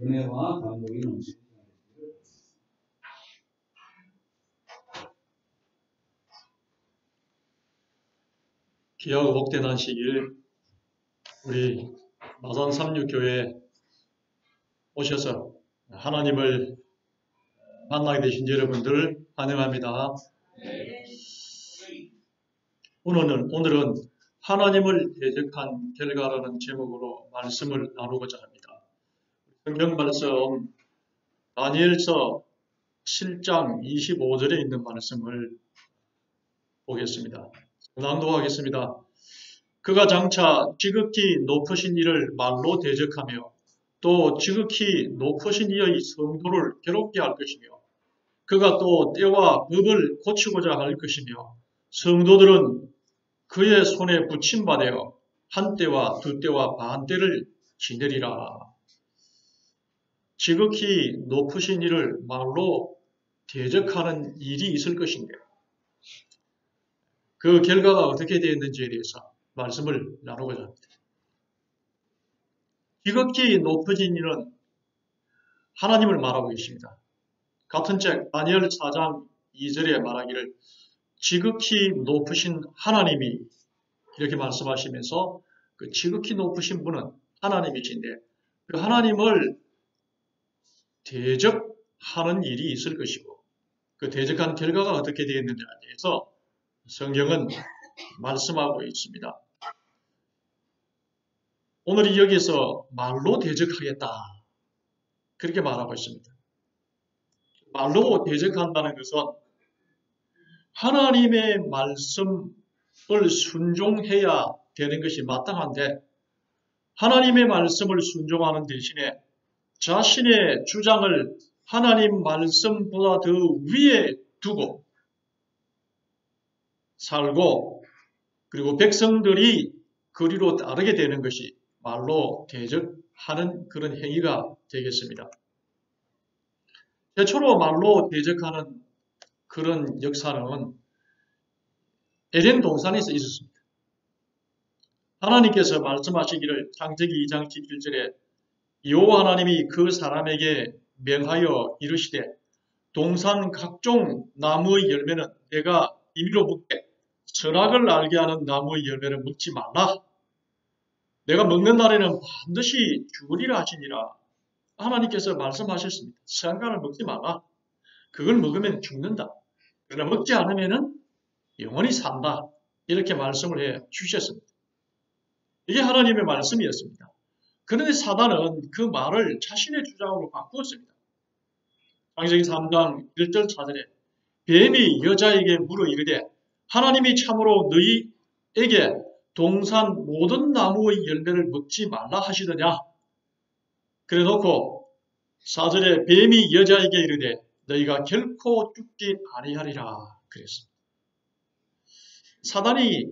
은혜와 감동이 넘치는 귀하고 복된 안식일 우리 마산 삼육교회에 오셔서 하나님을 만나게 되신 여러분들 환영합니다. 오늘은 하나님을 대적한 결과라는 제목으로 말씀을 나누고자 합니다. 성경 말씀 다니엘서 7장 25절에 있는 말씀을 보겠습니다. 낭독하겠습니다. 그가 장차 지극히 높으신 이를 말로 대적하며 또 지극히 높으신 이의 성도를 괴롭게 할 것이며 그가 또 때와 법을 고치고자 할 것이며 성도들은 그의 손에 붙임받아 한 때와 두 때와 반 때를 지내리라. 지극히 높으신 이를 말로 대적하는 일이 있을 것인데 그 결과가 어떻게 되었는지에 대해서 말씀을 나누고자 합니다. 지극히 높으신 이는 하나님을 말하고 계십니다. 같은 책 다니엘 4장 2절에 말하기를 지극히 높으신 하나님이 이렇게 말씀하시면서 그 지극히 높으신 분은 하나님이신데 그 하나님을 대적하는 일이 있을 것이고 그 대적한 결과가 어떻게 되었는지에 대해서 성경은 말씀하고 있습니다. 오늘 여기서 말로 대적하겠다 그렇게 말하고 있습니다. 말로 대적한다는 것은 하나님의 말씀을 순종해야 되는 것이 마땅한데 하나님의 말씀을 순종하는 대신에 자신의 주장을 하나님 말씀보다 더 위에 두고 살고 그리고 백성들이 그리로 따르게 되는 것이 말로 대적하는 그런 행위가 되겠습니다. 최초로 말로 대적하는 그런 역사는 에덴 동산에서 있었습니다. 하나님께서 말씀하시기를 창세기 2장 17절에 여호와 하나님이 그 사람에게 명하여 이르시되 동산 각종 나무의 열매는 내가 임의로 먹되 선악을 알게 하는 나무의 열매는 먹지 말라. 내가 먹는 날에는 반드시 죽으리라 하시니라. 하나님께서 말씀하셨습니다. 선악과를 먹지 말라. 그걸 먹으면 죽는다. 그러나 먹지 않으면 영원히 산다. 이렇게 말씀을 해 주셨습니다. 이게 하나님의 말씀이었습니다. 그런데 사단은 그 말을 자신의 주장으로 바꾸었습니다. 창세기 3장 1절 4절에 뱀이 여자에게 물어 이르되 하나님이 참으로 너희에게 동산 모든 나무의 열매를 먹지 말라 하시더냐. 그래 놓고 4절에 뱀이 여자에게 이르되 너희가 결코 죽지 아니하리라 그랬습니다. 사단이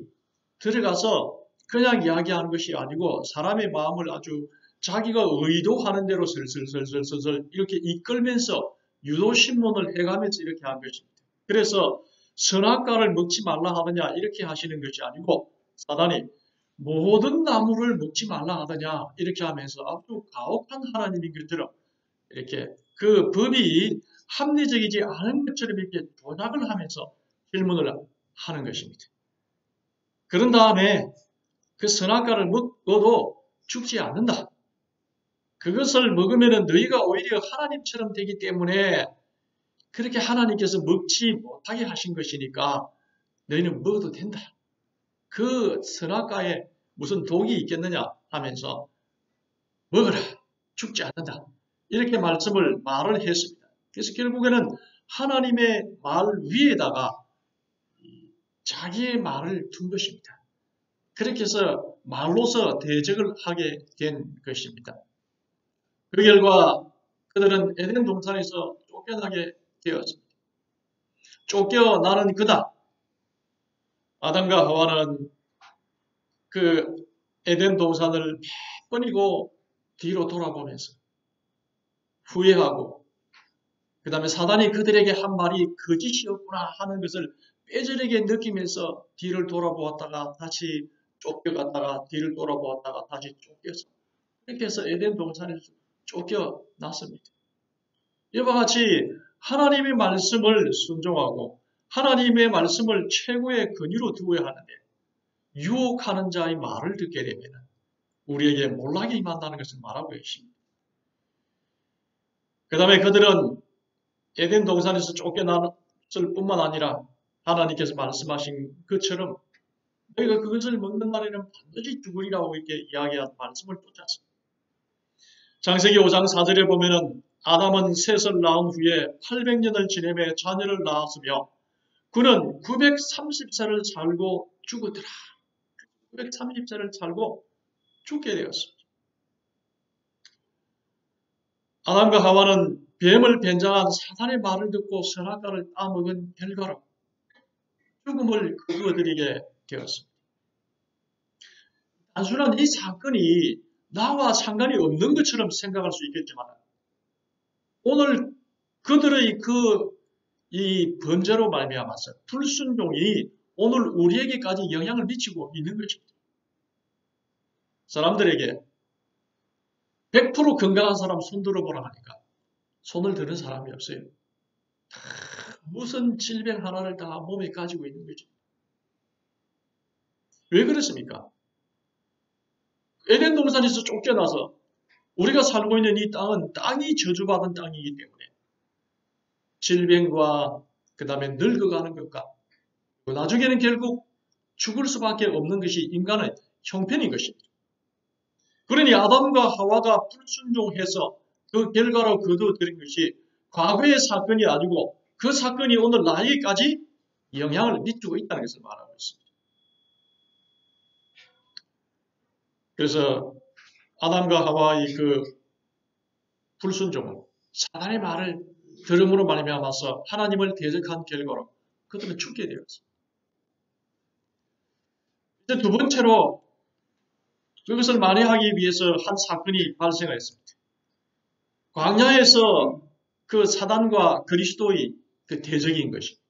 들어가서 그냥 이야기하는 것이 아니고 사람의 마음을 아주 자기가 의도하는 대로 슬슬슬슬슬 이렇게 이끌면서 유도신문을 해가면서 이렇게 한 것입니다. 그래서 선악과를 먹지 말라 하더냐 이렇게 하시는 것이 아니고 사단이 모든 나무를 먹지 말라 하더냐 이렇게 하면서 아주 가혹한 하나님인 것처럼 이렇게 그 법이 합리적이지 않은 것처럼 이렇게 조작을 하면서 질문을 하는 것입니다. 그런 다음에 그 선악과를 먹어도 죽지 않는다. 그것을 먹으면 너희가 오히려 하나님처럼 되기 때문에 그렇게 하나님께서 먹지 못하게 하신 것이니까 너희는 먹어도 된다. 그 선악과에 무슨 독이 있겠느냐 하면서 먹어라. 죽지 않는다. 이렇게 말을 했습니다. 그래서 결국에는 하나님의 말 위에다가 자기의 말을 둔 것입니다. 그렇게 해서 말로서 대적을 하게 된 것입니다. 그 결과 그들은 에덴 동산에서 쫓겨나게 되었습니다. 쫓겨나는 그다. 아담과 하와는 그 에덴 동산을 몇 번이고 뒤로 돌아보면서 후회하고 그 다음에 사단이 그들에게 한 말이 거짓이었구나 하는 것을 뼈저리게 느끼면서 뒤를 돌아보았다가 다시 쫓겨갔다가 뒤를 돌아보았다가 다시 쫓겨서 이렇게 해서 에덴 동산에서 쫓겨났습니다. 이와 같이 하나님의 말씀을 순종하고 하나님의 말씀을 최고의 근위로 두어야 하는데 유혹하는 자의 말을 듣게 되면 우리에게 몰락이 임한다는 것을 말하고 계십니다. 그 다음에 그들은 에덴 동산에서 쫓겨났을 뿐만 아니라 하나님께서 말씀하신 것처럼 너희가 그것을 먹는 날에는 반드시 죽으리라고 이렇게 이야기한 말씀을 쫓았습니다. 창세기 5장 4절에 보면은 아담은 셋을 낳은 후에 800년을 지내며 자녀를 낳았으며 그는 930세를 살고 죽었더라. 930세를 살고 죽게 되었습니다. 아담과 하와는 뱀을 변장한 사탄의 말을 듣고 선악과를 따먹은 결과로 죽음을 거두어들이게 되었습니다. 단순한 이 사건이 나와 상관이 없는 것처럼 생각할 수 있겠지만 오늘 그들의 이 범죄로 말미암아서 불순종이 오늘 우리에게까지 영향을 미치고 있는 것입니다. 사람들에게 100% 건강한 사람 손 들어보라 하니까 손을 드는 사람이 없어요. 다 무슨 질병 하나를 다 몸에 가지고 있는 거죠. 왜 그렇습니까? 에덴 동산에서 쫓겨나서 우리가 살고 있는 이 땅은 땅이 저주받은 땅이기 때문에 질병과 그 다음에 늙어가는 것과 나중에는 결국 죽을 수밖에 없는 것이 인간의 형편인 것입니다. 그러니 아담과 하와가 불순종해서 그 결과로 거두어들인 것이 과거의 사건이 아니고 그 사건이 오늘 나에게까지 영향을 미치고 있다는 것을 말하고 있습니다. 그래서 아담과 하와의 그 불순종은 사단의 말을 들음으로 말미암아서 하나님을 대적한 결과로 그들은 죽게 되었습니다. 이제 두 번째로 그것을 만회하기 위해서 한 사건이 발생했습니다. 광야에서 그 사단과 그리스도의 그 대적인 것입니다.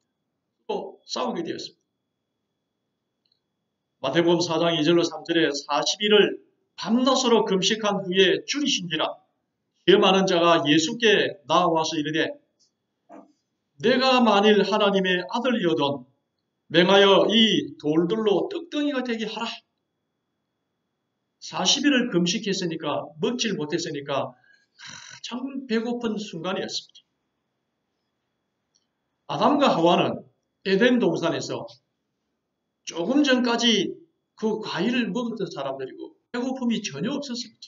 또 싸우게 되었습니다. 마태복음 4장 2절로 3절에 40일을 밤낮으로 금식한 후에 줄이신지라 시험하는 자가 예수께 나와서 이르되 내가 만일 하나님의 아들이어던 맹하여 이 돌들로 떡덩이가 되게 하라. 40일을 금식했으니까 먹질 못했으니까 참 배고픈 순간이었습니다. 아담과 하와는 에덴 동산에서 조금 전까지 그 과일을 먹었던 사람들이고 배고픔이 전혀 없었습니다.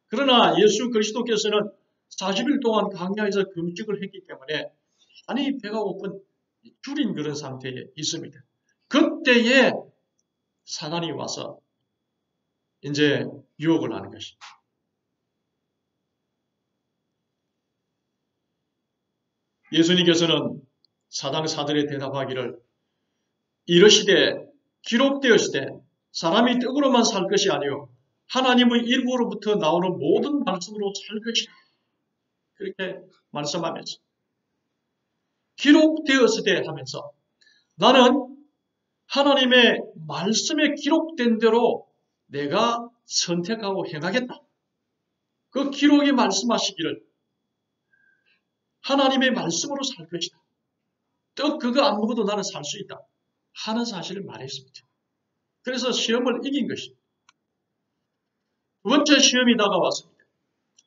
그러나 예수 그리스도께서는 40일 동안 광야에서 금식을 했기 때문에 많이 배가 고픈 줄인 그런 상태에 있습니다. 그때에 사단이 와서 이제 유혹을 하는 것입니다. 예수님께서는 사당 사들에 대답하기를 이르시되 기록되었으되 사람이 떡으로만 살 것이 아니요 하나님의 입으로부터 나오는 모든 말씀으로 살 것이다. 그렇게 말씀하면서 기록되었으되 하면서 나는 하나님의 말씀에 기록된 대로 내가 선택하고 행하겠다. 그 기록이 말씀하시기를 하나님의 말씀으로 살 것이다. 떡 그거 안 먹어도 나는 살 수 있다. 하는 사실을 말했습니다. 그래서 시험을 이긴 것입니다. 두 번째 시험이 다가왔습니다.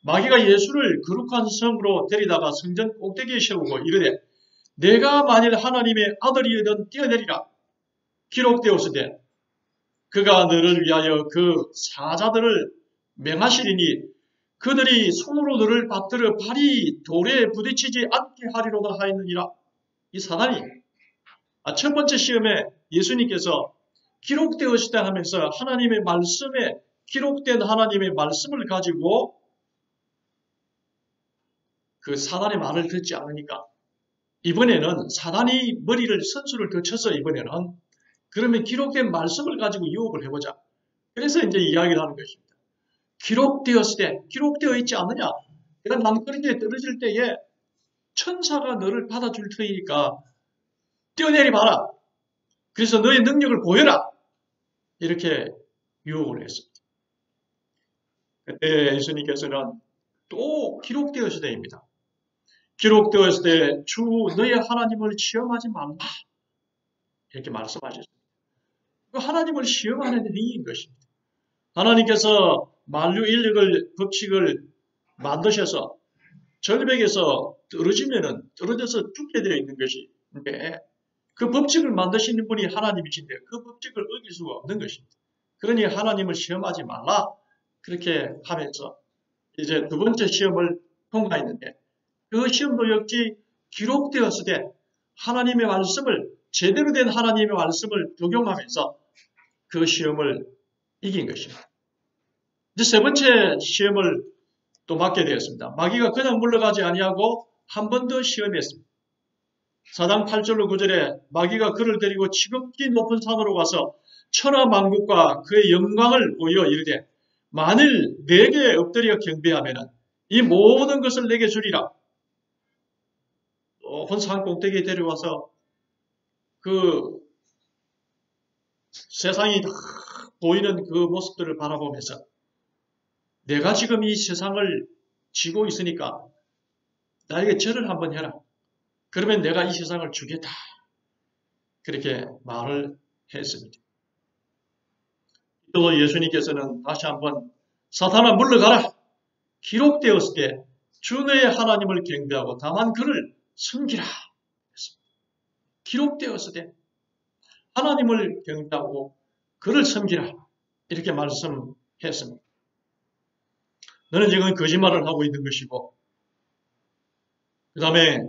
마귀가 예수를 거룩한 성으로 데리다가 성전 꼭대기에 세우고 이르되 내가 만일 하나님의 아들이든 뛰어내리라. 기록되었으되 그가 너를 위하여 그 사자들을 맹하시리니 그들이 손으로 너를 받들어 발이 돌에 부딪히지 않게 하리로다 하였느니라. 이 사단이 첫 번째 시험에 예수님께서 기록되었으다 하면서 하나님의 말씀에 기록된 하나님의 말씀을 가지고 그 사단의 말을 듣지 않으니까 이번에는 사단이 머리를 선수를 더 쳐서 이번에는 그러면 기록된 말씀을 가지고 유혹을 해보자. 그래서 이제 이야기를 하는 것입니다. 기록되었을 때 기록되어 있지 않느냐? 내가 낭떠러지에 떨어질 때에 천사가 너를 받아줄 터이니까 뛰어내리 봐라. 그래서 너의 능력을 보여라. 이렇게 유혹을 했습니다. 그때 예수님께서는 또 기록되었을 때입니다. 기록되었을 때 주 너의 하나님을 시험하지 말라 이렇게 말씀하셨습니다. 하나님을 시험하는 행위인 것입니다. 하나님께서 만류 인력을 법칙을 만드셔서 절벽에서 떨어져서 죽게 되어 있는 것인데 그 법칙을 만드시는 분이 하나님이신데 그 법칙을 어길 수가 없는 것입니다. 그러니 하나님을 시험하지 말라 그렇게 하면서 이제 두 번째 시험을 통과했는데 그 시험도 역시 기록되었을 때 하나님의 말씀을 제대로 된 하나님의 말씀을 적용하면서 그 시험을 이긴 것입니다. 이제 세 번째 시험을 또 맞게 되었습니다. 마귀가 그냥 물러가지 아니하고 한 번 더 시험했습니다. 4장 8절로 9절에 마귀가 그를 데리고 지극히 높은 산으로 가서 천하만국과 그의 영광을 보여 이르되 만일 내게 엎드려 경배하면 이 모든 것을 내게 주리라. 높은 산 꼭대기에 데려와서 그 세상이 다 보이는 그 모습들을 바라보면서 내가 지금 이 세상을 지고 있으니까 나에게 절을 한번 해라. 그러면 내가 이 세상을 주겠다. 그렇게 말을 했습니다. 또 예수님께서는 다시 한번 사탄아 물러가라. 기록되었을 때 주 너의 하나님을 경배하고 다만 그를 섬기라. 기록되었을 때 하나님을 경배하고 그를 섬기라. 이렇게 말씀했습니다. 너는 지금 거짓말을 하고 있는 것이고 그 다음에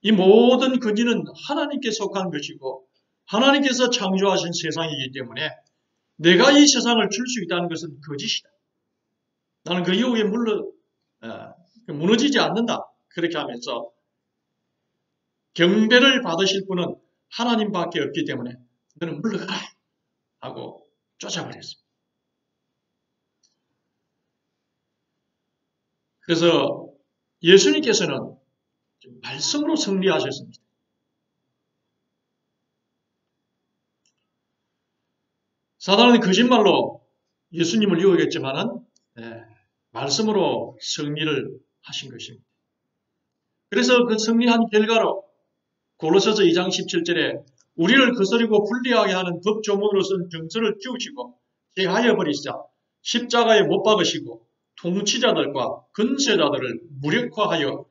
이 모든 근지는 하나님께 속한 것이고 하나님께서 창조하신 세상이기 때문에 내가 이 세상을 줄 수 있다는 것은 거짓이다. 나는 그 유혹에 무너지지 않는다. 그렇게 하면서 경배를 받으실 분은 하나님밖에 없기 때문에 너는 물러가라 하고 쫓아버렸습니다. 그래서 예수님께서는 말씀으로 승리하셨습니다. 사단은 거짓말로 예수님을 유혹했지만은 말씀으로 승리를 하신 것입니다. 그래서 그 승리한 결과로 골로새서 2장 17절에 우리를 거스리고 불리하게 하는 법조문으로서는 정서를 끼우시고 제하여 버리시자 십자가에 못 박으시고 통치자들과 근세자들을 무력화하여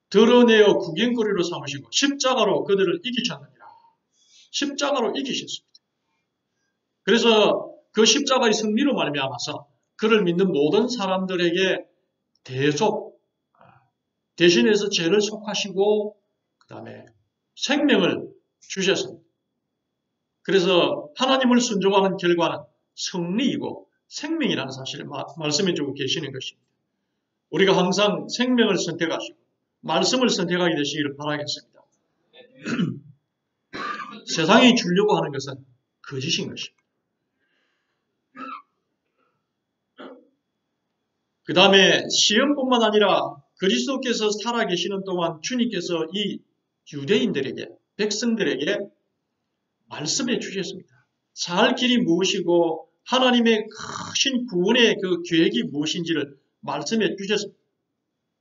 드러내어 구경거리로 삼으시고 십자가로 그들을 이기셨느니라. 십자가로 이기셨습니다. 그래서 그 십자가의 승리로 말미암아서 그를 믿는 모든 사람들에게 대신해서 죄를 속하시고 그 다음에 생명을 주셨습니다. 그래서 하나님을 순종하는 결과는 승리이고 생명이라는 사실을 말씀해주고 계시는 것입니다. 우리가 항상 생명을 선택하시고 말씀을 선택하게 되시기를 바라겠습니다. 세상이 주려고 하는 것은 거짓인 것입니다. 그 다음에 시험뿐만 아니라 그리스도께서 살아계시는 동안 주님께서 이 유대인들에게 백성들에게 말씀해 주셨습니다. 살 길이 무엇이고 하나님의 크신 구원의 그 계획이 무엇인지를 말씀해 주셨습니다.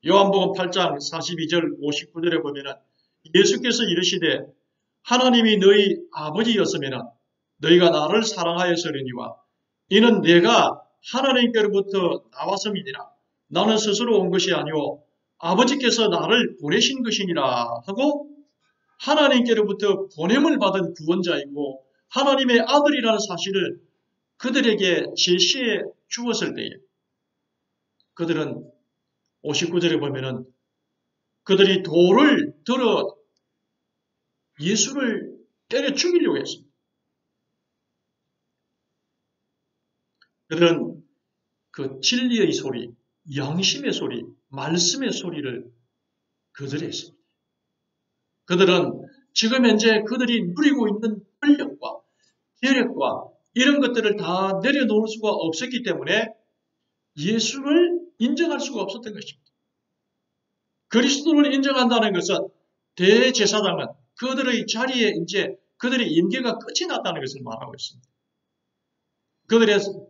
요한복음 8장 42절 59절에 보면 예수께서 이르시되 하나님이 너희 아버지였으면 너희가 나를 사랑하였으려니와 이는 내가 하나님께로부터 나왔음이니라. 나는 스스로 온 것이 아니오 아버지께서 나를 보내신 것이니라 하고 하나님께로부터 보냄을 받은 구원자이고 하나님의 아들이라는 사실을 그들에게 제시해 주었을 때에 그들은 59절에 보면은 그들이 돌을 들어 예수를 때려 죽이려고 했습니다. 그들은 그 진리의 소리, 양심의 소리, 말씀의 소리를 거절했습니다. 그들은 지금 현재 그들이 누리고 있는 권력과 계력과 이런 것들을 다 내려놓을 수가 없었기 때문에 예수를 인정할 수가 없었던 것입니다. 그리스도를 인정한다는 것은 대제사장은 그들의 자리에 이제 그들의 임기가 끝이 났다는 것을 말하고 있습니다.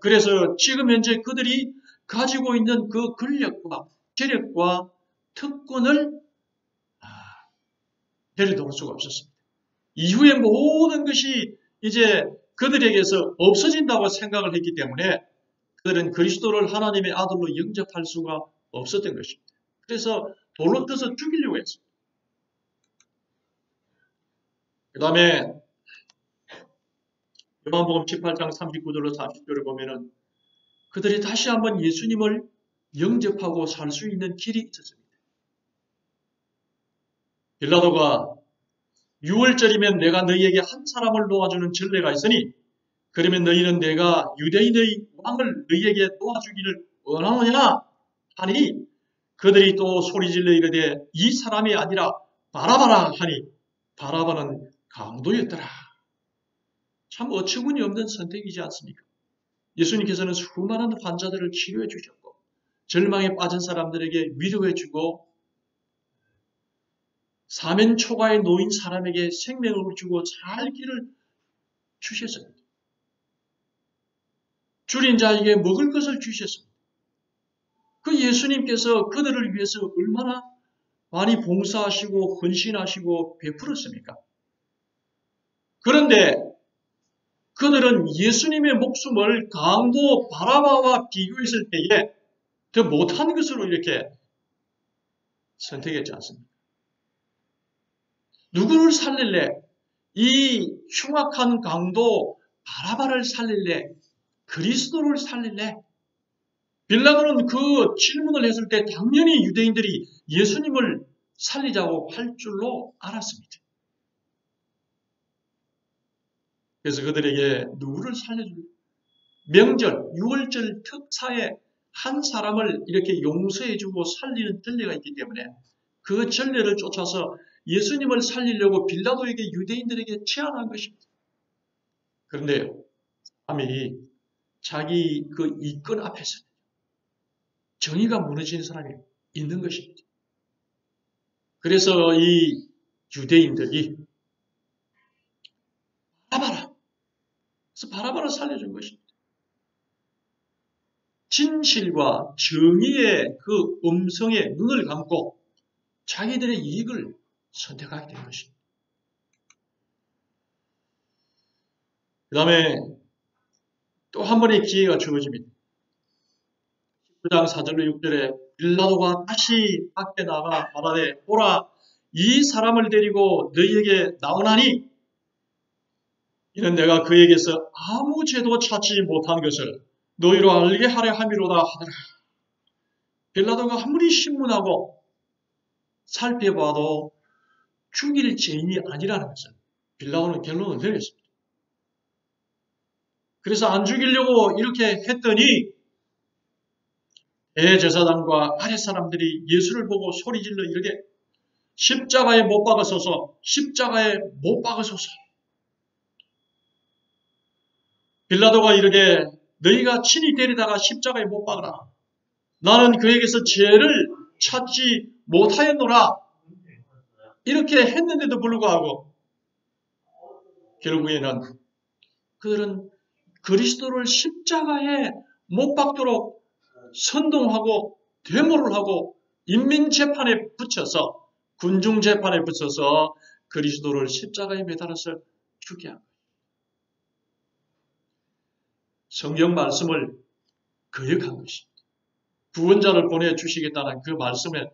그래서 지금 현재 그들이 가지고 있는 그 권력과 재력과 특권을 내려놓을 수가 없었습니다. 이후에 모든 것이 이제 그들에게서 없어진다고 생각을 했기 때문에 그들은 그리스도를 하나님의 아들로 영접할 수가 없었던 것입니다. 그래서 돌로 떠서 죽이려고 했습니다. 그 다음에 요한복음 18장 39절로 40절을 보면은 그들이 다시 한번 예수님을 영접하고 살 수 있는 길이 있었습니다. 빌라도가 6월절이면 내가 너희에게 한 사람을 놓아주는 전례가 있으니 그러면 너희는 내가 유대인의 왕을 너희에게 놓아주기를 원하느냐 하니 그들이 또 소리질러 이르되 이 사람이 아니라 바라바라 하니 바라바는 강도였더라. 참 어처구니 없는 선택이지 않습니까? 예수님께서는 수많은 환자들을 치료해 주셨고 절망에 빠진 사람들에게 위로해 주고 사면초가에 놓인 사람에게 생명을 주고 살 길을 주셨습니다. 줄인 자에게 먹을 것을 주셨습니다. 그 예수님께서 그들을 위해서 얼마나 많이 봉사하시고 헌신하시고 베풀었습니까? 그런데 그들은 예수님의 목숨을 강도 바라바와 비교했을 때에 더 못한 것으로 이렇게 선택했지 않습니까? 누구를 살릴래? 이 흉악한 강도 바라바를 살릴래? 그리스도를 살릴래? 빌라도는 그 질문을 했을 때 당연히 유대인들이 예수님을 살리자고 할 줄로 알았습니다. 그래서 그들에게 누구를 살려줄 명절, 6월절 특사에 한 사람을 이렇게 용서해주고 살리는 전례가 있기 때문에 그 전례를 쫓아서 예수님을 살리려고 빌라도에게 유대인들에게 제안한 것입니다. 그런데 사람이 자기 그 이권 앞에서 정의가 무너지는 사람이 있는 것입니다. 그래서 이 유대인들이 바라바를 살려준 것입니다. 진실과 정의의 그 음성에 눈을 감고 자기들의 이익을 선택하게 된 것입니다. 그 다음에 또 한 번의 기회가 주어집니다. 19장 4절로 6절에 빌라도가 다시 밖에 나가 말하되 보라 이 사람을 데리고 너희에게 나오나니 이는 내가 그에게서 아무 죄도 찾지 못한 것을 너희로 알게 하려 함이로다 하더라. 빌라도가 아무리 신문하고 살펴봐도 죽일 죄인이 아니라는 것을 빌라도는 결론을 내렸습니다. 그래서 안 죽이려고 이렇게 했더니 대제사장과 아랫사람들이 예수를 보고 소리질러 이르되 십자가에 못 박으소서 십자가에 못 박으소서. 빌라도가 이르되 너희가 친히 데리다가 십자가에 못 박으라. 나는 그에게서 죄를 찾지 못하였노라. 이렇게 했는데도 불구하고 결국에는 그들은 그리스도를 십자가에 못 박도록 선동하고 데모를 하고 인민재판에 붙여서 군중재판에 붙여서 그리스도를 십자가에 매달아서 죽게 한 거예요. 성경 말씀을 거역한 것입니다. 구원자를 보내주시겠다는 그 말씀을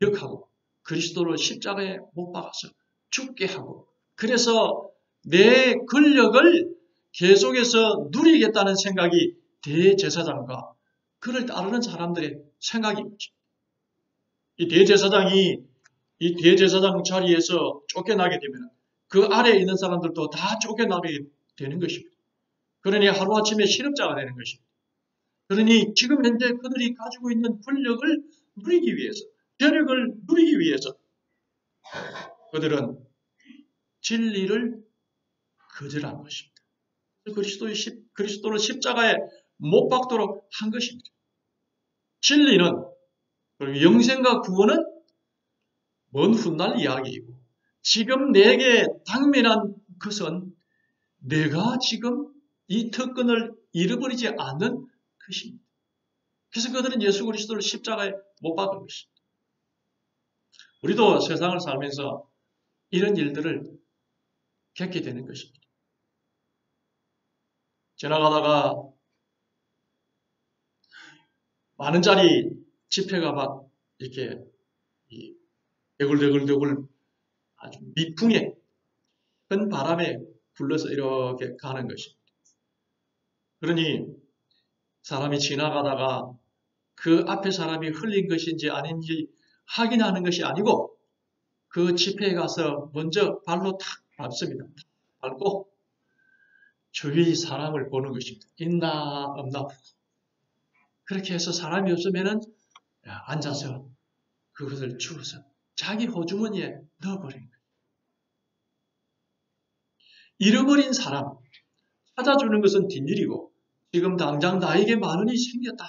거역하고 그리스도를 십자가에 못 박아서 죽게 하고 그래서 내 권력을 계속해서 누리겠다는 생각이 대제사장과 그를 따르는 사람들의 생각입니다. 이 대제사장이 이 대제사장 자리에서 쫓겨나게 되면 그 아래에 있는 사람들도 다 쫓겨나게 되는 것입니다. 그러니 하루아침에 실업자가 되는 것입니다. 그러니 지금 현재 그들이 가지고 있는 권력을 누리기 위해서, 권력을 누리기 위해서 그들은 진리를 거절한 것입니다. 그리스도를 십자가에 못 박도록 한 것입니다. 진리는 그리고 영생과 구원은 먼 훗날 이야기이고 지금 내게 당면한 것은 내가 지금 이 특권을 잃어버리지 않는 것입니다. 그래서 그들은 예수 그리스도를 십자가에 못 박은 것입니다. 우리도 세상을 살면서 이런 일들을 겪게 되는 것입니다. 지나가다가 많은 짜리 지폐가 막 이렇게 대굴대굴대굴 아주 미풍에 큰 바람에 굴러서 이렇게 가는 것입니다. 그러니 사람이 지나가다가 그 앞에 사람이 흘린 것인지 아닌지 확인하는 것이 아니고 그 지폐에 가서 먼저 발로 탁 밟습니다. 밟고 주위 사람을 보는 것입니다. 있나 없나 보고. 그렇게 해서 사람이 없으면은 앉아서 그것을 주워서 자기 호주머니에 넣어버리는 거예요. 잃어버린 사람 찾아주는 것은 뒷일이고 지금 당장 나에게 10,000원이 생겼다.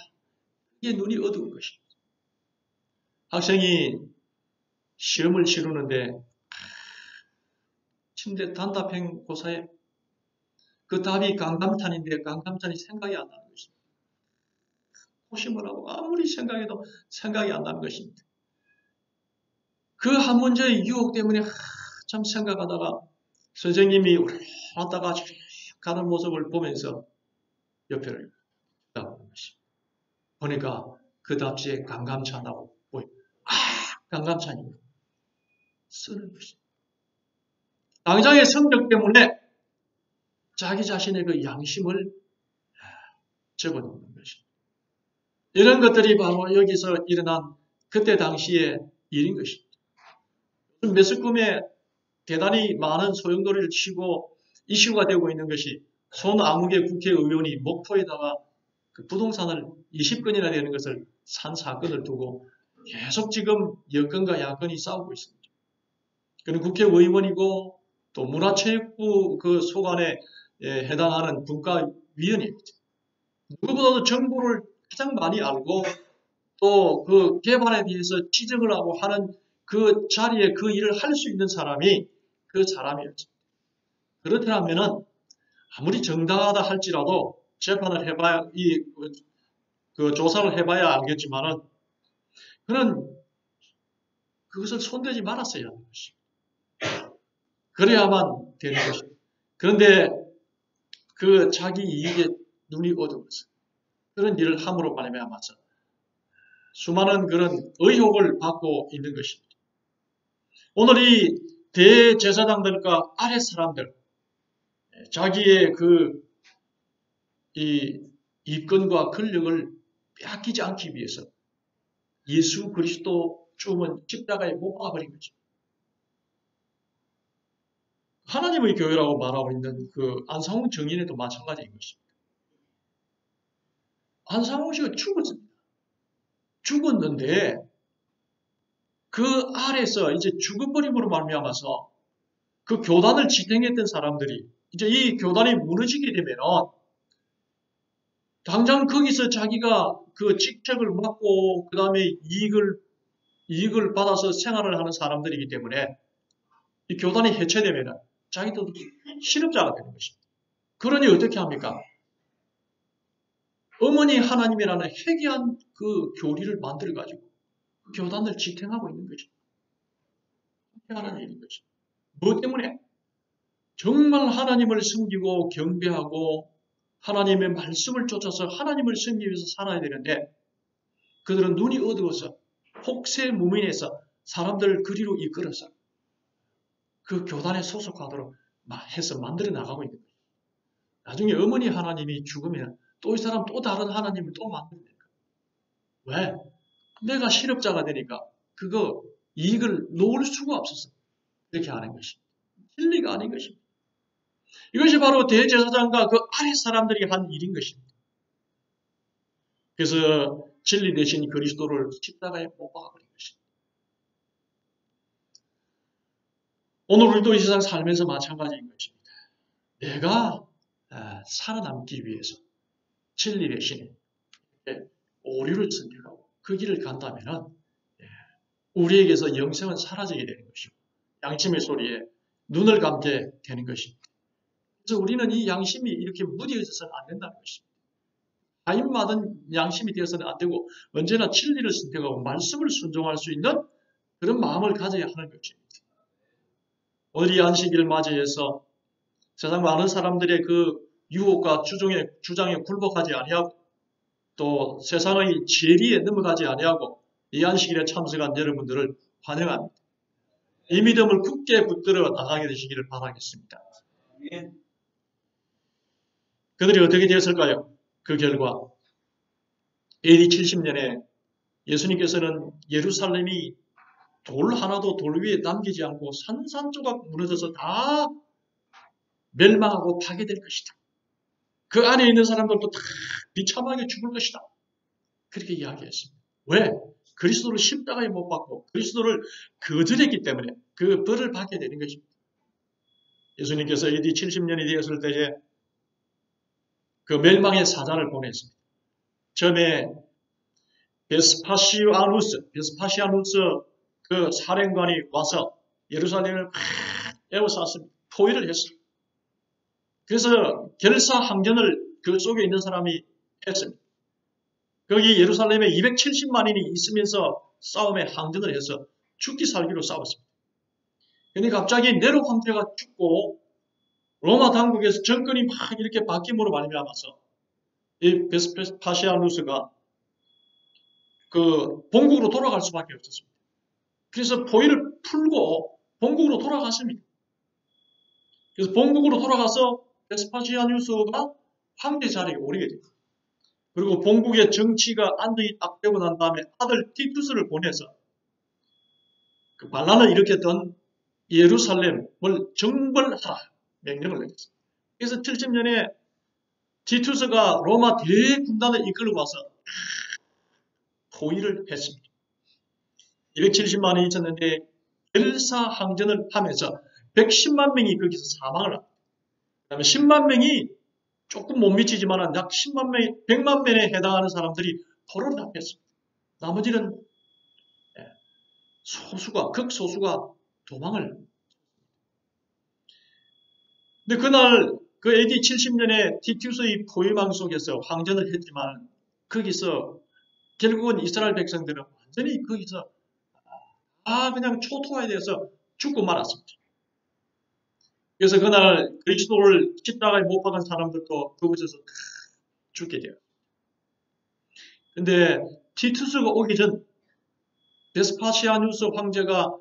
이게 눈이 어두운 것입니다. 학생이 시험을 치르는데 침대 단답형 고사에 그 답이 강감탄인데 강감탄이 생각이 안 나는 것입니다. 고심을 하고 아무리 생각해도 생각이 안 나는 것입니다. 그 한 문제의 유혹 때문에 참 생각하다가 선생님이 왔다가 가는 모습을 보면서 옆에를 쳐다보는 것입니다. 보니까 그 답지에 강감찬다고 보여. 강감찬이구나. 쓰는 것입니다. 당장의 성적 때문에 자기 자신의 그 양심을 접어놓는 것입니다. 이런 것들이 바로 여기서 일어난 그때 당시의 일인 것입니다. 매스컴에 대단히 많은 소용돌이를 치고 이슈가 되고 있는 것이 손아무개 국회의원이 목포에다가 그 부동산을 20건이나 되는 것을 산 사건을 두고 계속 지금 여권과 야권이 싸우고 있습니다. 그는 국회의원이고 또 문화체육부 그 소관에 해당하는 분과위원입니다. 누구보다도 정보를 가장 많이 알고 또 그 개발에 대해서 지적을 하고 하는 그 자리에 그 일을 할 수 있는 사람이 그 사람이었죠. 그렇다면은 아무리 정당하다 할지라도 재판을 해봐야 그 조사를 해봐야 알겠지만은 그는 그것을 손대지 말았어야 하는 것입니다. 그래야만 되는 것입니다. 그런데 그 자기 이익에 눈이 어두워서 그런 일을 함으로 말미암아서 수많은 그런 의혹을 받고 있는 것입니다. 오늘 이 대제사장들과 아랫 사람들 자기의 이 이권과 권력을 빼앗기지 않기 위해서 예수 그리스도 죽음은 십자가에 못 박아버린 거죠. 하나님의 교회라고 말하고 있는 그 안상홍 정인에도 마찬가지인 것입니다. 안상홍 씨가 죽었습니다. 죽었는데 그 아래서 이제 죽어버림으로 말미암아서 그 교단을 지탱했던 사람들이 이제 이 교단이 무너지게 되면은 당장 거기서 자기가 그 직책을 맡고 그 다음에 이익을 받아서 생활을 하는 사람들이기 때문에 이 교단이 해체되면은 자기도 실업자가 되는 것입니다. 그러니 어떻게 합니까? 어머니 하나님이라는 회개한 그 교리를 만들어가지고 그 교단을 지탱하고 있는 것입니다. 하는 일인 것입니다. 무엇 때문에? 정말 하나님을 섬기고 경배하고 하나님의 말씀을 쫓아서 하나님을 섬기기 위해서 살아야 되는데 그들은 눈이 어두워서 혹세 무민해서 사람들을 그리로 이끌어서 그 교단에 소속하도록 해서 만들어 나가고 있는 거예요. 나중에 어머니 하나님이 죽으면 또 이 사람 또 다른 하나님을 또 만들어내니까. 왜? 내가 실업자가 되니까 그거 이익을 놓을 수가 없었어. 이렇게 하는 것입니다. 진리가 아닌 것입니다. 이것이 바로 대제사장과 그 아래 사람들이 한 일인 것입니다. 그래서 진리 대신 그리스도를 십자가에 못 박아버린 것입니다. 오늘 우리도 이 세상 살면서 마찬가지인 것입니다. 내가 살아남기 위해서 진리 대신에 오류를 선택하고 그 길을 간다면 우리에게서 영생은 사라지게 되는 것이고 양심의 소리에 눈을 감게 되는 것입니다. 그래서 우리는 이 양심이 이렇게 무뎌져서는 안 된다는 것입니다. 가인받은 양심이 되어서는 안 되고 언제나 진리를 선택하고 말씀을 순종할 수 있는 그런 마음을 가져야 하는 것입니다. 오늘 이 안식일을 맞이해서 세상 많은 사람들의 그 유혹과 주장에 굴복하지 아니하고 또 세상의 재리에 넘어가지 아니하고 이 안식일에 참석한 여러분들을 환영합니다. 이 믿음을 굳게 붙들어 나가게 되시기를 바라겠습니다. 그들이 어떻게 되었을까요? 그 결과 AD 70년에 예수님께서는 예루살렘이 돌 하나도 돌 위에 남기지 않고 산산조각 무너져서 다 멸망하고 파괴될 것이다. 그 안에 있는 사람들도 다 비참하게 죽을 것이다. 그렇게 이야기했습니다. 왜? 그리스도를 십자가에 못 박고 그리스도를 거절했기 때문에 그 벌을 받게 되는 것입니다. 예수님께서 AD 70년이 되었을 때에 그 멸망의 사자를 보냈습니다. 처음에 베스파시아누스 그 사령관이 와서 예루살렘을 막 에워쌌습니다. 포위를 했습니다. 그래서 결사항전을 그 속에 있는 사람이 했습니다. 거기 예루살렘에 270만인이 있으면서 싸움에 항전을 해서 죽기 살기로 싸웠습니다. 그런데 갑자기 네로 황제가 죽고 로마 당국에서 정권이 막 이렇게 바뀜으로 말미암아서 이 베스파시아누스가 그 본국으로 돌아갈 수밖에 없었습니다. 그래서 포위를 풀고 본국으로 돌아갔습니다. 그래서 본국으로 돌아가서 베스파시아누스가 황제 자리에 오르게 됩니다. 그리고 본국의 정치가 안정이 딱 되고 난 다음에 아들 티투스를 보내서 그 반란을 일으켰던 예루살렘을 정벌하라 명령을 내렸습니다. 그래서 70년에 티투스가 로마 대군단을 이끌고 와서 포위를 했습니다. 270만이 있었는데 결사항전을 하면서 110만 명이 거기서 사망을 합니다. 그 다음에 10만 명이 조금 못 미치지만 약 10만 명, 100만 명에 해당하는 사람들이 포로를 잡혔습니다. 나머지는 극소수가 도망을. 근데 그날 그 AD 70년에 티투스의 포위망 속에서 항전을 했지만 거기서 결국은 이스라엘 백성들은 완전히 거기서 그냥 초토화에 대해서 죽고 말았습니다. 그래서 그날 그리스도를 십자가에 못 박은 사람들도 그곳에서 죽게 돼요. 근데 티투스가 오기 전 베스파시아누스 황제가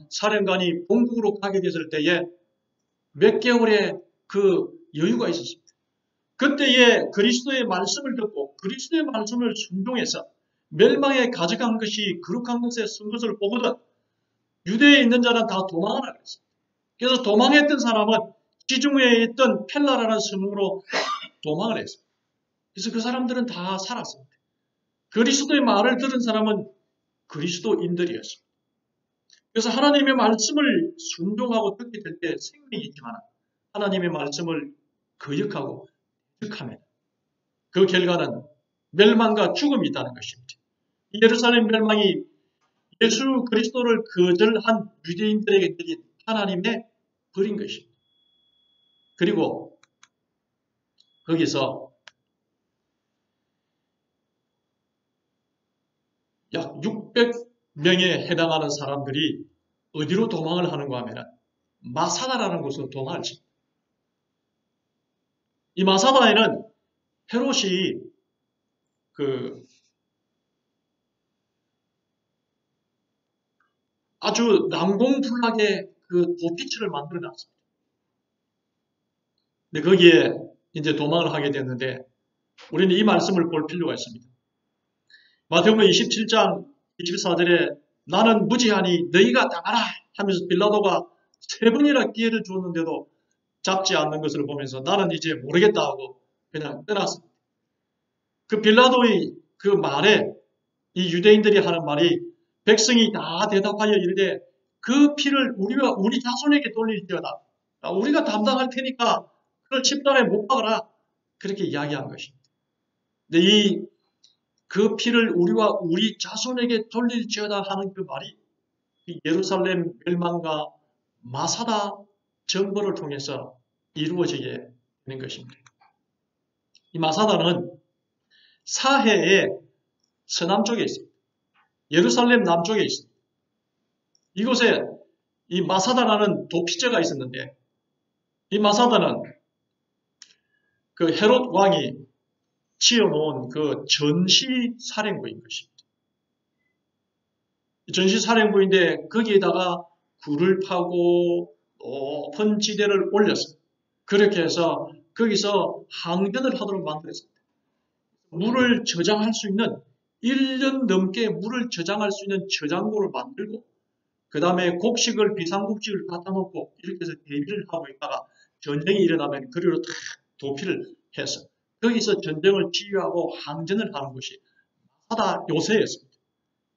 사령관이 본국으로 가게 됐을 때에 몇 개월의 그 여유가 있었습니다. 그때에 그리스도의 말씀을 듣고 그리스도의 말씀을 순종해서 멸망에 가져간 것이 거룩한 것에 쓴 것을 보거든 유대에 있는 자는 다 도망을 하게 했습니다. 그래서 도망했던 사람은 지중해에 있던 펠라라는 섬으로 도망을 했습니다. 그래서 그 사람들은 다 살았습니다. 그리스도의 말을 들은 사람은 그리스도인들이었습니다. 그래서 하나님의 말씀을 순종하고 듣게 될 때 생명이 있지만 하나님의 말씀을 거역하고 대적하면 그 결과는 멸망과 죽음이 있다는 것입니다. 예루살렘 멸망이 예수 그리스도를 거절한 유대인들에게 드린 하나님의 벌인 것입니다. 그리고 거기서 약 600명에 해당하는 사람들이 어디로 도망을 하는가 하면 마사다라는 곳으로 도망을 칩니다. 이 마사다에는 헤롯이 아주 난공불락의 그 도피처를 만들어 놨습니다. 근데 거기에 이제 도망을 하게 됐는데 우리는 이 말씀을 볼 필요가 있습니다. 마태복음 27장 24절에 나는 무지하니 너희가 당하라 하면서 빌라도가 3번이나 기회를 주었는데도 잡지 않는 것을 보면서 나는 이제 모르겠다 하고 그냥 떠났습니다. 그 빌라도의 그 말에 이 유대인들이 하는 말이 백성이 다 대답하여 이르되 그 피를 우리 자손에게 돌릴지어다. 우리가 담당할 테니까 그걸 십자가에 못 박아라. 그렇게 이야기한 것입니다. 근데 그 피를 우리 자손에게 돌릴지어다 하는 그 말이 예루살렘 멸망과 마사다 정벌을 통해서 이루어지게 되는 것입니다. 이 마사다는 사해의 서남쪽에 있습니다. 예루살렘 남쪽에 있습니다. 이곳에 이 마사다라는 도피자가 있었는데 이 마사다는 그 헤롯 왕이 지어놓은 그 전시사령부인 것입니다. 전시사령부인데 거기에다가 굴을 파고 높은 지대를 올렸어요. 그렇게 해서 거기서 항전을 하도록 만들었습니다. 물을 저장할 수 있는 1년 넘게 물을 저장할 수 있는 저장고를 만들고 그 다음에 곡식을 비상곡식을 갖다 놓고 이렇게 해서 대비를 하고 있다가 전쟁이 일어나면 그리로 탁 도피를 해서 거기서 전쟁을 지휘하고 항전을 하는 것이 마사다 요새였습니다.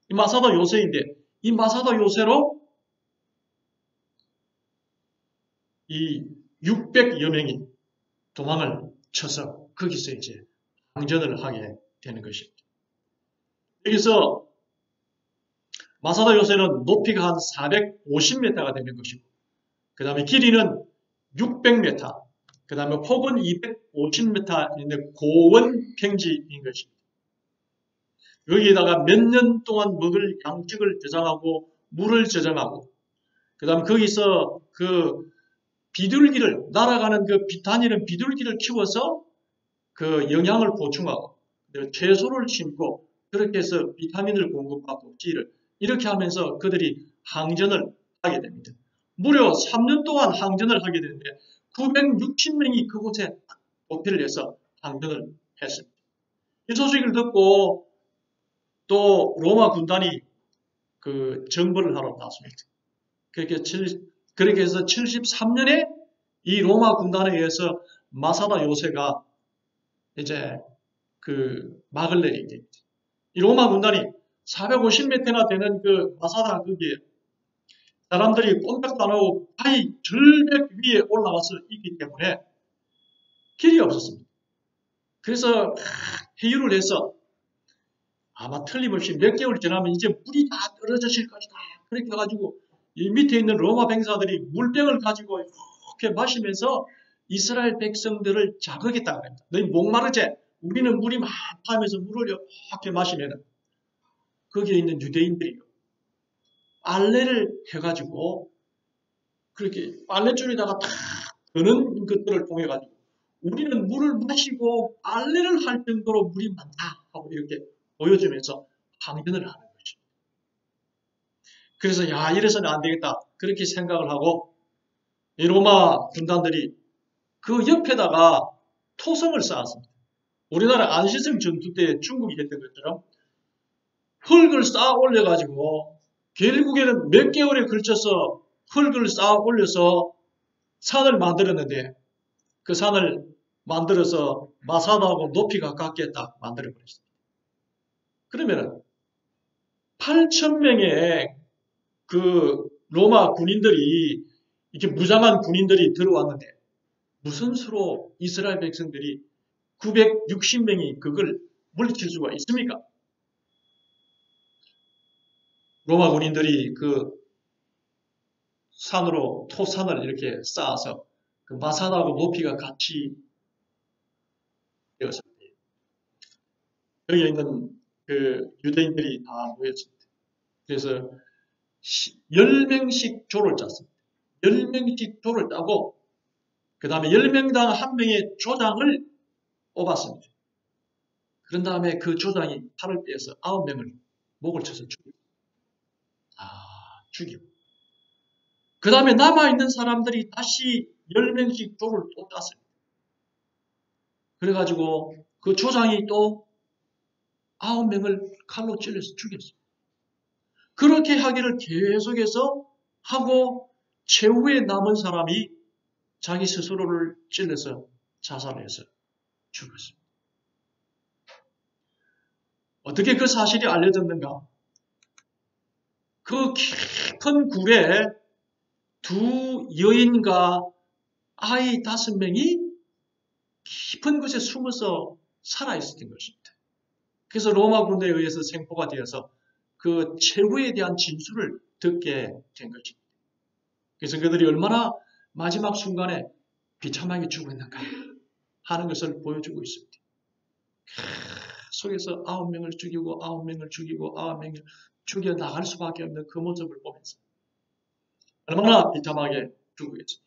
이 마사다 요새인데 이 마사다 요새로 이 600여 명이 도망을 쳐서 거기서 이제 항전을 하게 되는 것입니다. 여기서 마사다 요새는 높이가 한 450m가 되는 것이고 그 다음에 길이는 600m, 그 다음에 폭은 250m인데 고원 평지인 것입니다. 여기에다가 몇 년 동안 먹을 양식을 저장하고 물을 저장하고 그 다음 거기서 그 비둘기를 날아가는 그 다니는 비둘기를 키워서 그 영양을 보충하고 채소를 심고 그렇게 해서 비타민을 공급하고 지를 이렇게 하면서 그들이 항전을 하게 됩니다. 무려 3년 동안 항전을 하게 되는데 960명이 그곳에 도피를 해서 항전을 했습니다. 이 소식을 듣고 또 로마 군단이 그 정벌을 하러 나왔습니다. 그렇게 해서 73년에 이 로마 군단에 의해서 마사다 요새가 이제 그 막을 내리게 됩니다. 이 로마 군단이 450m나 되는 그 마사다 거기에 사람들이 꼼짝도 안 하고 바위 절벽 위에 올라와서 있기 때문에 길이 없었습니다. 그래서 회유를 해서 아마 틀림없이 몇 개월 지나면 이제 물이 다 떨어지실 것이다. 그렇게 해가지고 이 밑에 있는 로마 병사들이 물병을 가지고 이렇게 마시면서 이스라엘 백성들을 자극했다고 합니다. 너희 목마르지? 우리는 물이 많다 하면서 물을 이렇게 마시면 거기에 있는 유대인들이 빨래를 해가지고 그렇게 빨래줄에다가 탁 드는 것들을 통해 가지고 우리는 물을 마시고 빨래를 할 정도로 물이 많다 하고 이렇게 보여주면서 항변을 하는 것입니다. 그래서 야 이래서는 안 되겠다 그렇게 생각을 하고 이 로마 군단들이 그 옆에다가 토성을 쌓았습니다. 우리나라 안시성 전투 때 중국이 했던 것처럼 흙을 쌓아 올려가지고 결국에는 몇 개월에 걸쳐서 흙을 쌓아 올려서 산을 만들었는데 그 산을 만들어서 마사다하고 높이가 같게 딱 만들어버렸습니다. 그러면은 8,000명의 그 로마 군인들이 이렇게 무장한 군인들이 들어왔는데 무슨 수로 이스라엘 백성들이 960명이 그걸 물리칠 수가 있습니까? 로마 군인들이 그 산으로 토산을 이렇게 쌓아서 그 마사다하고 높이가 같이 되었습니다. 여기에 있는 그 유대인들이 다 모였습니다. 그래서 10명씩 조를 짰습니다. 10명씩 조를 짜고 그 다음에 10명당 한 명의 조장을 뽑았습니다. 그런 다음에 그 조장이 팔을 떼어서 9명을 목을 쳐서 죽이고 그 다음에 남아있는 사람들이 다시 10명씩 조를 또 땄습니다. 그래가지고 그 조장이 또 9명을 칼로 찔러서 죽였습니다. 그렇게 하기를 계속해서 하고 최후에 남은 사람이 자기 스스로를 찔러서 자살해서 죽었습니다. 어떻게 그 사실이 알려졌는가? 그 깊은 굴에 두 여인과 아이 5명이 깊은 곳에 숨어서 살아있었던 것입니다. 그래서 로마 군대에 의해서 생포가 되어서 그 최후에 대한 진술을 듣게 된 것입니다. 그래서 그들이 얼마나 마지막 순간에 비참하게 죽었는가 하는 것을 보여주고 있습니다. 속에서 9명을 죽이고 9명을 죽이고 9명을 죽여 나갈 수밖에 없는 그 모습을 보면서 얼마나 비참하게 죽겠습니까?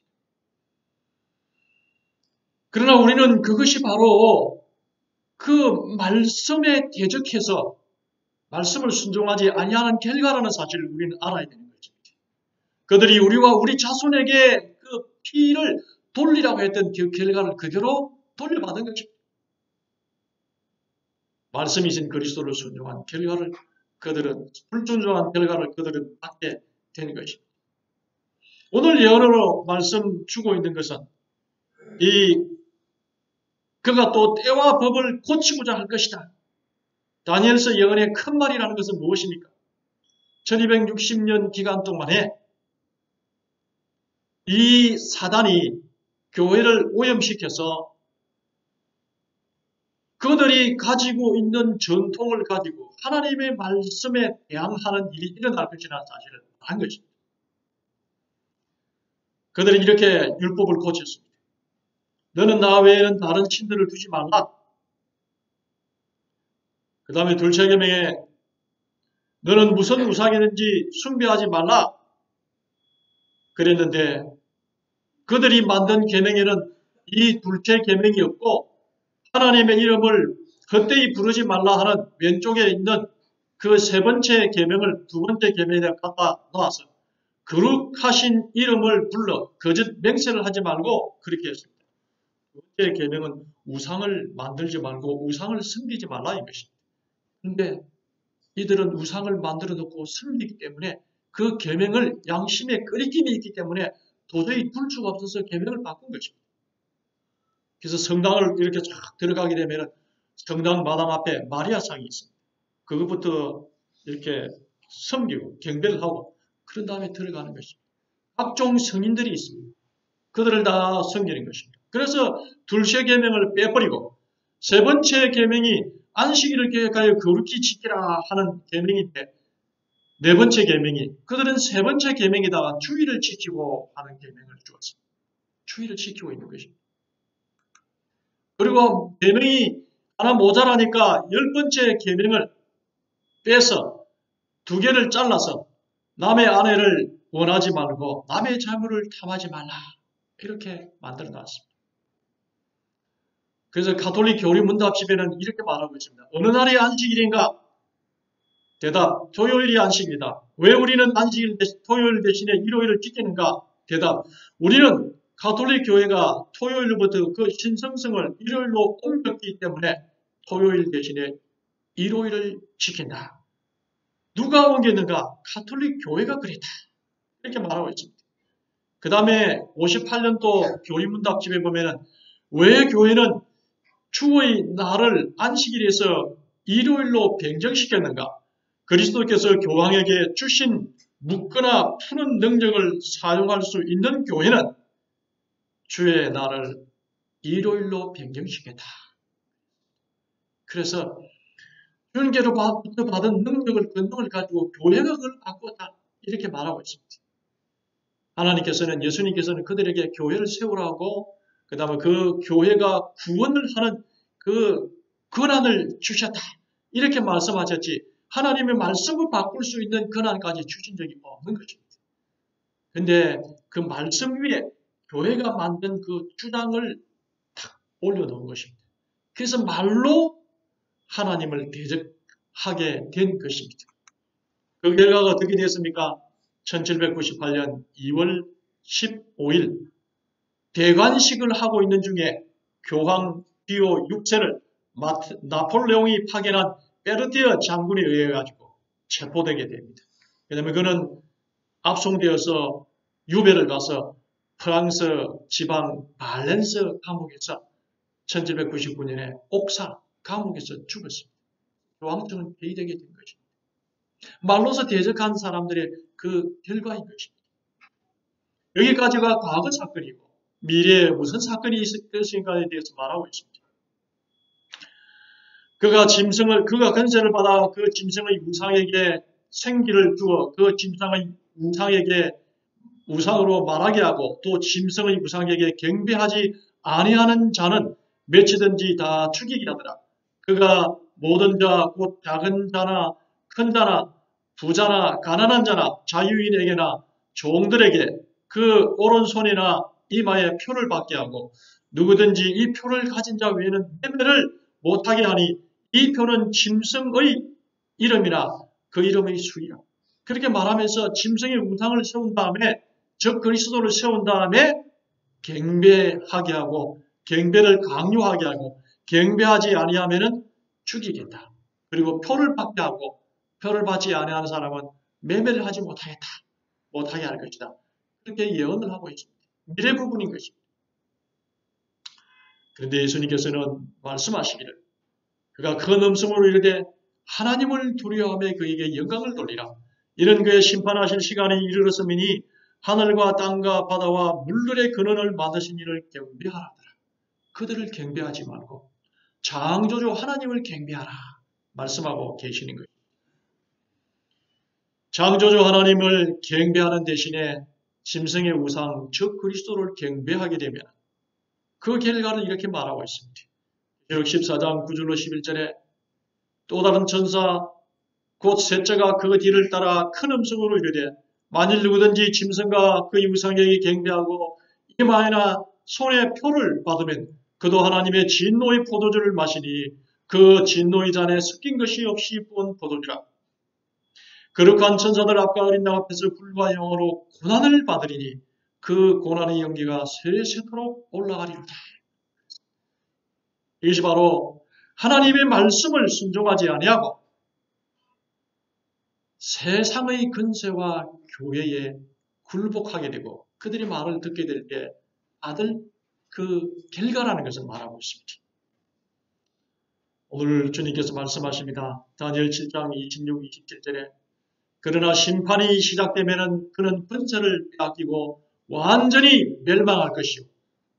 그러나 우리는 그것이 바로 그 말씀에 대적해서 말씀을 순종하지 아니하는 결과라는 사실을 우리는 알아야 되는 거죠. 그들이 우리와 우리 자손에게 그 피를 돌리라고 했던 그 결과를 그대로 돌려받은 거죠. 말씀이신 그리스도를 순종한 결과를 그들은 불순종한 결과를 그들은 받게 되는 것입니다. 오늘 예언으로 말씀 주고 있는 것은 그가 또 때와 법을 고치고자 할 것이다. 다니엘서 예언의 큰 말이라는 것은 무엇입니까? 1260년 기간 동안에 이 사단이 교회를 오염시켜서 그들이 가지고 있는 전통을 가지고 하나님의 말씀에 대항하는 일이 일어날 것이라는 사실을 한 것입니다. 그들이 이렇게 율법을 고쳤습니다. 너는 나 외에는 다른 신들을 두지 말라. 그 다음에 둘째 계명에 너는 무슨 우상이든지 숭배하지 말라. 그랬는데 그들이 만든 계명에는 이 둘째 계명이 없고 하나님의 이름을 헛되이 부르지 말라 하는 왼쪽에 있는 그 세 번째 계명을 두 번째 계명에 갖다 놓아서 거룩하신 이름을 불러 거짓 맹세를 하지 말고 그렇게 했습니다. 두 번째 계명은 우상을 만들지 말고 우상을 섬기지 말라 이 것입니다. 그런데 이들은 우상을 만들어 놓고 섬기기 때문에 그 계명을 양심에 끄리낌이 있기 때문에 도저히 둘 수가 없어서 계명을 바꾼 것입니다. 그래서 성당을 이렇게 쫙 들어가게 되면 성당 마당 앞에 마리아상이 있습니다. 그것부터 이렇게 섬기고 경배를 하고 그런 다음에 들어가는 것입니다. 각종 성인들이 있습니다. 그들을 다 섬기는 것입니다. 그래서 둘째 계명을 빼버리고 세 번째 계명이 안식일을 계획하여 거룩히 지키라 하는 계명인데 네 번째 계명이 그들은 세 번째 계명에다가 주의를 지키고 하는 계명을 주었습니다. 주의를 지키고 있는 것입니다. 그리고 계명이 하나 모자라니까 10번째 계명을 빼서 두 개를 잘라서 남의 아내를 원하지 말고 남의 자물을 탐하지 말라 이렇게 만들어 놨습니다. 그래서 가톨릭 교리문답집에는 이렇게 말하고 있습니다. 어느 날이 안식일인가? 대답, 토요일이 안식일이다. 왜 우리는 토요일 대신에 일요일을 지키는가? 대답, 우리는 가톨릭 교회가 토요일부터 그 신성성을 일요일로 옮겼기 때문에 토요일 대신에 일요일을 지킨다. 누가 옮겼는가? 가톨릭 교회가 그랬다. 이렇게 말하고 있습니다. 그 다음에 58년도 교리문답집에 보면은 왜 교회는 주의 날을 안식일에서 일요일로 변경시켰는가? 그리스도께서 교황에게 주신 묶거나 푸는 능력을 사용할 수 있는 교회는 주의 날을 일요일로 변경시켰다. 그래서 주님께로부터 받은 능력을 권능을 가지고 교회가 그걸 바꿨다. 이렇게 말하고 있습니다. 하나님께서는 예수님께서는 그들에게 교회를 세우라고 그 다음에 그 교회가 구원을 하는 그 권한을 주셨다. 이렇게 말씀하셨지 하나님의 말씀을 바꿀 수 있는 권한까지 주신 적이 없는 것입니다. 그런데 그 말씀 위에 교회가 만든 그 주장을 탁 올려놓은 것입니다. 그래서 말로 하나님을 대적하게 된 것입니다. 그 결과가 어떻게 됐습니까? 1798년 2월 15일 대관식을 하고 있는 중에 교황 비오 6세를 나폴레옹이 파견한 베르티어 장군에 의해 가지고 체포되게 됩니다. 왜냐하면 그는 압송되어서 유배를 가서 프랑스 지방 발렌스 감옥에서 1799년에 옥사 감옥에서 죽었습니다. 교황청은 폐위되게 된 것입니다. 말로서 대적한 사람들의 그 결과인 것입니다. 여기까지가 과거 사건이고 미래에 무슨 사건이 있을 것인가에 대해서 말하고 있습니다. 그가 건세를 받아 그 짐승의 우상에게 생기를 주어 그 짐승의 우상에게 우상으로 말하게 하고 또 짐승의 우상에게 경배하지 아니하는 자는 며치든지 다 죽이게 하더라. 그가 모든 자, 곧 작은 자나 큰 자나 부자나 가난한 자나 자유인에게나 종들에게 그 오른손이나 이마에 표를 받게 하고 누구든지 이 표를 가진 자 외에는 매매를 못하게 하니 이 표는 짐승의 이름이나 그 이름의 수이라. 그렇게 말하면서 짐승의 우상을 세운 다음에 즉 그리스도를 세운 다음에 경배하게 하고 경배를 강요하게 하고 경배하지 아니하면은 죽이겠다. 그리고 표를 받게 하고 표를 받지 아니하는 사람은 매매를 하지 못하게 할 것이다. 그렇게 예언을 하고 있습니다. 미래 부분인 것입니다. 그런데 예수님께서는 말씀하시기를 그가 큰 음성으로 이르되 하나님을 두려워하며 그에게 영광을 돌리라. 이는 그의 심판하실 시간이 이르렀음이니 하늘과 땅과 바다와 물들의 근원을 만드신 이를 경배하라. 그들을 경배하지 말고 창조주 하나님을 경배하라 말씀하고 계시는 거예요. 창조주 하나님을 경배하는 대신에 짐승의 우상 즉 그리스도를 경배하게 되면 그 결과를 이렇게 말하고 있습니다. 계시록 14장 9절로 11절에 또 다른 천사 곧 셋째가 그 뒤를 따라 큰 음성으로 이르되 만일 누구든지 짐승과 그의 우상에게 경배하고 이마에나 손에 표를 받으면 그도 하나님의 진노의 포도주를 마시니 그 진노의 잔에 섞인 것이 없이 부은 포도주라. 거룩한 천사들 앞과 어린 양 앞에서 불과 영으로 고난을 받으리니 그 고난의 연기가 세세토록 올라가리로다. 이것이 바로 하나님의 말씀을 순종하지 아니하고 세상의 근세와 교회에 굴복하게 되고 그들이 말을 듣게 될 때 받을 그 결과라는 것을 말하고 있습니다. 오늘 주님께서 말씀하십니다. 다니엘 7장 26, 27절에 그러나 심판이 시작되면 그는 권세를 빼앗기고 완전히 멸망할 것이요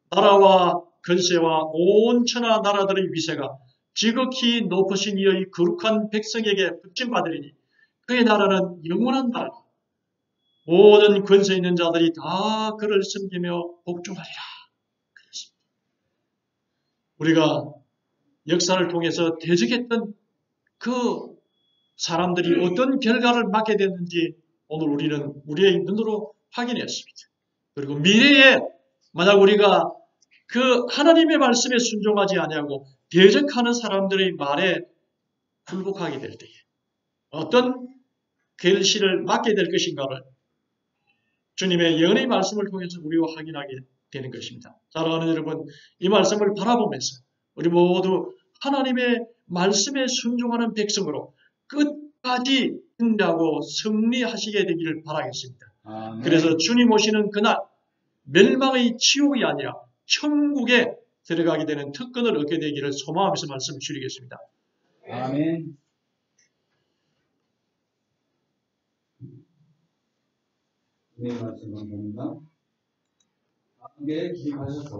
나라와 근세와 온 천하 나라들의 위세가 지극히 높으신 이의 거룩한 백성에게 붙임받으리니 그의 나라는 영원한 나라 모든 권세 있는 자들이 다 그를 섬기며 복종하리라. 그렇습니다. 우리가 역사를 통해서 대적했던 그 사람들이 어떤 결과를 맞게 됐는지 오늘 우리는 우리의 눈으로 확인했습니다. 그리고 미래에 만약 우리가 그 하나님의 말씀에 순종하지 아니하고 대적하는 사람들의 말에 굴복하게 될 때에 어떤 결실을 맞게 될 것인가를 주님의 예언의 말씀을 통해서 우리가 확인하게 되는 것입니다. 사랑하는 여러분, 이 말씀을 바라보면서 우리 모두 하나님의 말씀에 순종하는 백성으로 끝까지 승리하고 승리하시게 되기를 바라겠습니다. 아멘. 그래서 주님 오시는 그날 멸망의 지옥이 아니라 천국에 들어가게 되는 특권을 얻게 되기를 소망하면서 말씀을 드리겠습니다. 아멘. 네, 말씀 감사합니다. 함께 기도하셔서